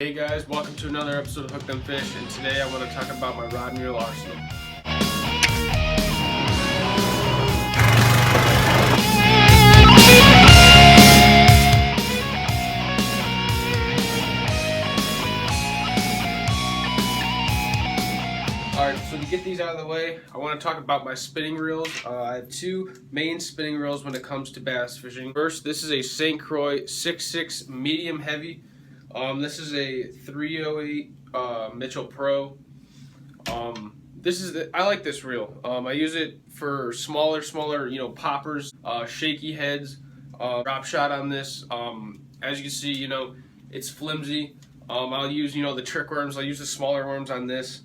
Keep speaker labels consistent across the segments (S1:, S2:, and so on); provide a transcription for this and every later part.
S1: Hey guys, welcome to another episode of Hook Them Fish, and today I want to talk about my rod and reel arsenal. Alright, so to get these out of the way, I want to talk about my spinning reels. I have two main spinning reels when it comes to bass fishing. First, this is a St. Croix 6.6 medium heavy. This is a 308 Mitchell Pro. I like this reel. I use it for smaller, poppers, shaky heads, drop shot on this. As you can see, it's flimsy. I'll use, the trick worms. I'll use the smaller worms on this.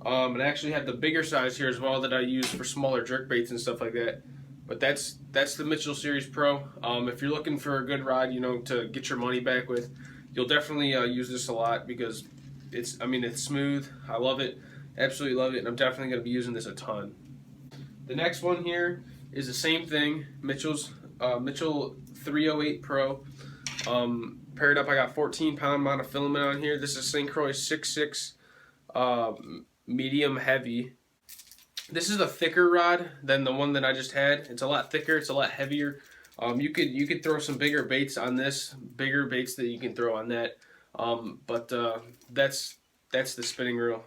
S1: And I actually have the bigger size here as well that I use for smaller jerk baits and stuff like that. But that's the Mitchell Series Pro. If you're looking for a good rod, to get your money back with, you'll definitely use this a lot because it's smooth. I love it, absolutely love it, and I'm definitely going to be using this a ton. The next one here is the same thing, Mitchell 308 Pro. Paired up, I got 14-pound monofilament on here. This is St. Croix 6.6 medium heavy. This is a thicker rod than the one that I just had. It's a lot thicker, it's a lot heavier. You could throw some bigger baits on this, bigger baits that you can throw on that. But that's the spinning reel.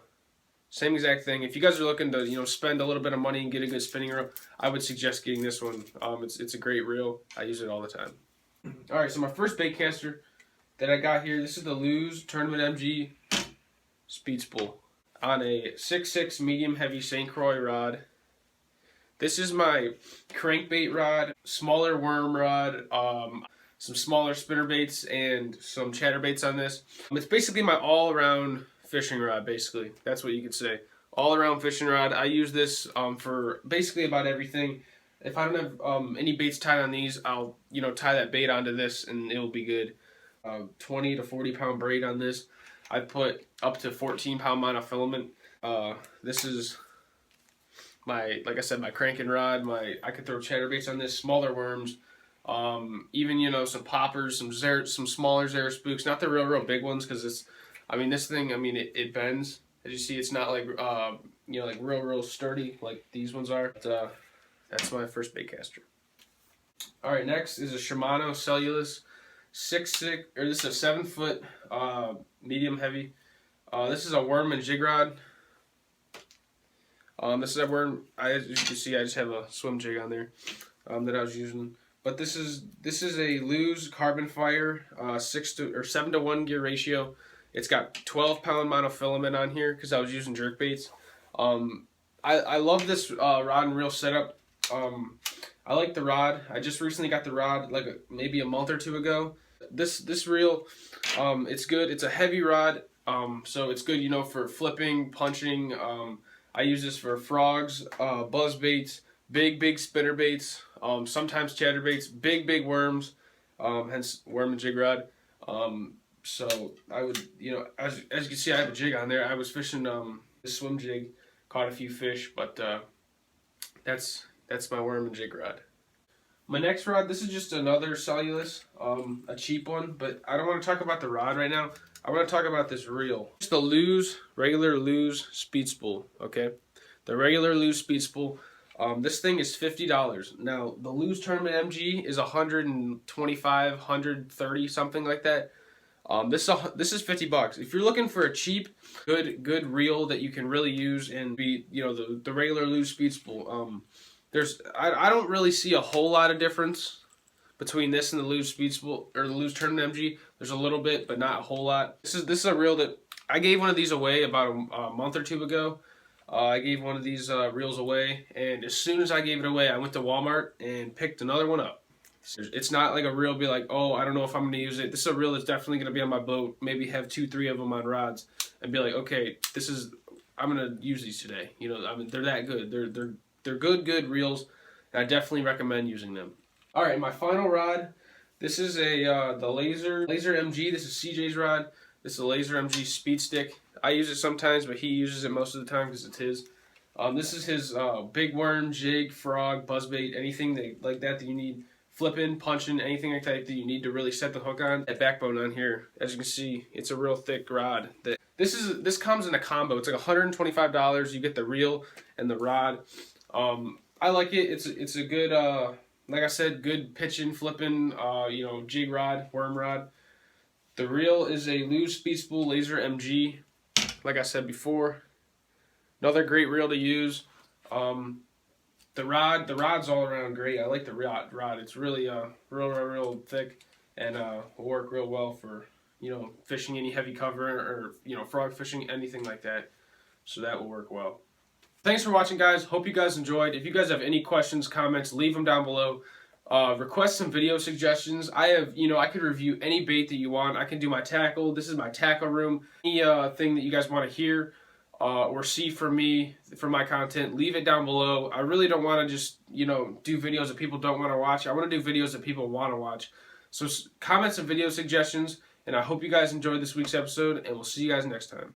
S1: Same exact thing. If you guys are looking to spend a little bit of money and get a good spinning reel, I would suggest getting this one. It's a great reel. I use it all the time. All right, so my first bait caster that I got here, this is the Lew's Tournament MG Speed Spool on a 6.6 medium heavy St. Croix rod. This is my crankbait rod, smaller worm rod, some smaller spinner baits, and some chatterbaits on this. It's basically my all-around fishing rod, basically. That's what you could say. All-around fishing rod. I use this for basically about everything. If I don't have any baits tied on these, I'll tie that bait onto this and it will be good. 20 to 40 pound braid on this. I put up to 14-pound monofilament. This is my cranking rod. I could throw chatterbaits on this, smaller worms, even some poppers, some smaller Zara spooks, not the real big ones, because this thing, it bends. As you see, it's not like like real sturdy like these ones are. But, that's my first bait caster. All right, next is a Shimano cellulose 6.6, or this is a 7-foot medium heavy. This is a worm and jig rod. This is a worm. As you can see, I just have a swim jig on there that I was using. But this is a Lew's Carbon Fire 7 to 1 gear ratio. It's got 12-pound monofilament on here because I was using jerk baits. I love this rod and reel setup. I like the rod. I just recently got the rod maybe a month or two ago. This reel, it's good. It's a heavy rod, so it's good for flipping, punching. I use this for frogs, buzz baits, big spinner baits, sometimes chatterbaits, big worms, hence worm and jig rod. So I would, as you can see, I have a jig on there. I was fishing this swim jig, caught a few fish, but that's my worm and jig rod. My next rod, this is just another cellulose, a cheap one, but I don't want to talk about the rod right now. I want to talk about this reel. It's the regular Lew's Speed Spool, okay? The regular Lew's Speed Spool. This thing is $50. Now, the Lew's Tournament MG is $125, $130, something like that. This is $50. If you're looking for a cheap, good reel that you can really use and be, the regular Lew's Speed Spool, I don't really see a whole lot of difference between this and the Lew's Speed Spool or the Lew's Tournament MG. There's a little bit, but not a whole lot. This is a reel that I gave one of these away about a month or two ago. I gave one of these reels away, and as soon as I gave it away, I went to Walmart and picked another one up. It's not like a reel be like, oh, I don't know if I'm going to use it. This is a reel that's definitely going to be on my boat. Maybe have 2-3 of them on rods and be like, okay, I'm going to use these today. They're that good. They're good reels, and I definitely recommend using them. All right, my final rod. This is the Laser MG. This is CJ's rod. This is a Laser MG Speed Stick. I use it sometimes, but he uses it most of the time because it's his. This is his big worm, jig, frog, buzzbait, anything like that you need flipping, punching, anything like that you need to really set the hook on. That backbone on here, as you can see, it's a real thick rod. This comes in a combo. It's like $125. You get the reel and the rod. I like it. It's a good, like I said, good pitching, flipping, jig rod, worm rod. The reel is a Lew's Speed Spool Laser MG. Like I said before, another great reel to use. The rod's all around great. I like the rod. It's really real thick, and will work real well for fishing any heavy cover or frog fishing, anything like that. So that will work well. Thanks for watching, guys. Hope you guys enjoyed. If you guys have any questions, comments, leave them down below. Request some video suggestions. I could review any bait that you want. I can do my tackle. This is my tackle room. Any thing that you guys want to hear or see from me, from my content, leave it down below. I really don't want to just, do videos that people don't want to watch. I want to do videos that people want to watch. So comment some video suggestions, and I hope you guys enjoyed this week's episode, and we'll see you guys next time.